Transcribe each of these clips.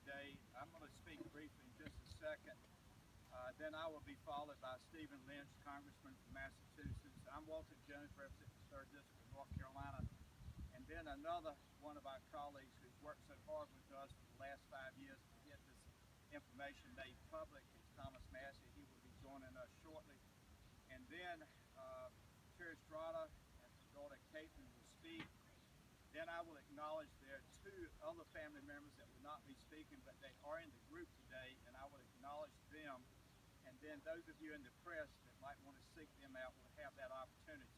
today. I'm going to speak briefly in just a second. Then I will be followed by Stephen Lynch, Congressman from Massachusetts. I'm Walter Jones, representing the 3rd District of North Carolina. And then another one of our colleagues who's worked so hard with us for the last 5 years to get this information made public is Thomas Massey. He will be joining us shortly. And then Terry Strada and her daughter Caitlin will speak. Then I will acknowledge there are 2 other family members that will not be speaking, but they are in the group today, and I will acknowledge them. And then those of you in the press that might want to seek them out will have that opportunity.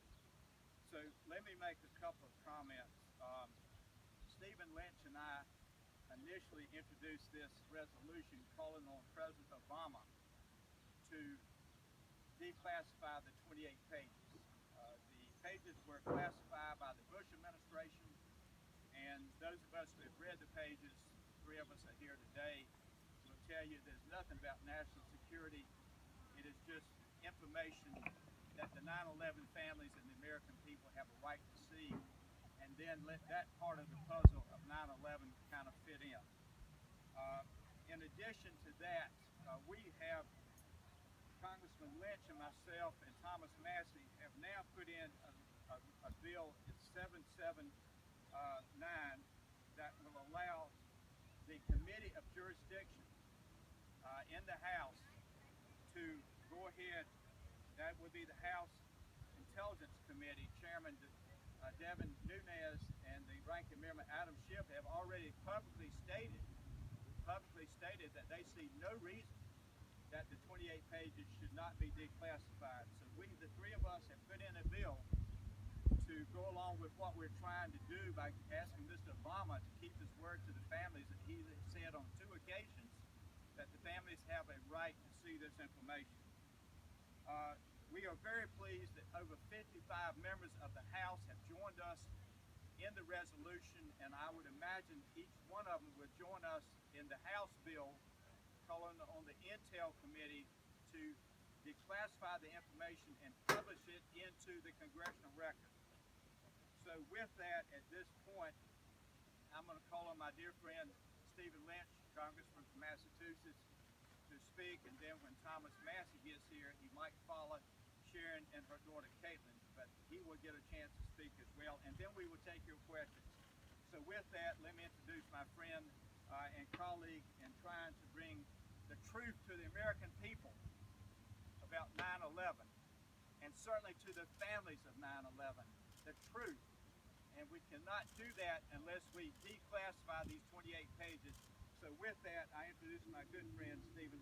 So let me make a couple of comments. Stephen Lynch and I initially introduced this resolution calling on President Obama to declassify the 28 pages. The pages were classified by the Bush administration, and those of us who have read the pages, 3 of us are here today, will tell you there's nothing about national security. It is just information that the 9/11 families and the American people have a right to see, and then let that part of the puzzle of 9/11 kind of fit in. In addition to that, we have Congressman Lynch and myself and Thomas Massey have now put in a bill, it's 779, that will allow the Committee of Jurisdiction in the House to go ahead. That would be the House Intelligence Committee. Chairman Devin Nunes and the ranking member Adam Schiff have already publicly stated that they see no reason that the 28 pages should not be declassified. So we, the 3 of us, have put in a bill to go along with what we're trying to do by asking Mr. Obama to keep his word to the families that he said on 2 occasions that the families have a right to see this information. We are very pleased that over 55 members of the House have joined us in the resolution, and I would imagine each one of them will join us in the House bill calling on the Intel Committee to declassify the information and publish it into the congressional record. So with that, at this point, I'm going to call on my dear friend Stephen Lynch, Congressman from Massachusetts, to speak, and then when Thomas Massey gets here, he might follow Sharon and her daughter Caitlin, but he will get a chance to speak as well, and then we will take your questions. So with that, let me introduce my friend and colleague in trying to bring the truth to the American people about 9/11, and certainly to the families of 9/11, the truth. And we cannot do that unless we declassify these 28 pages. So with that, I introduce my good friend, Stephen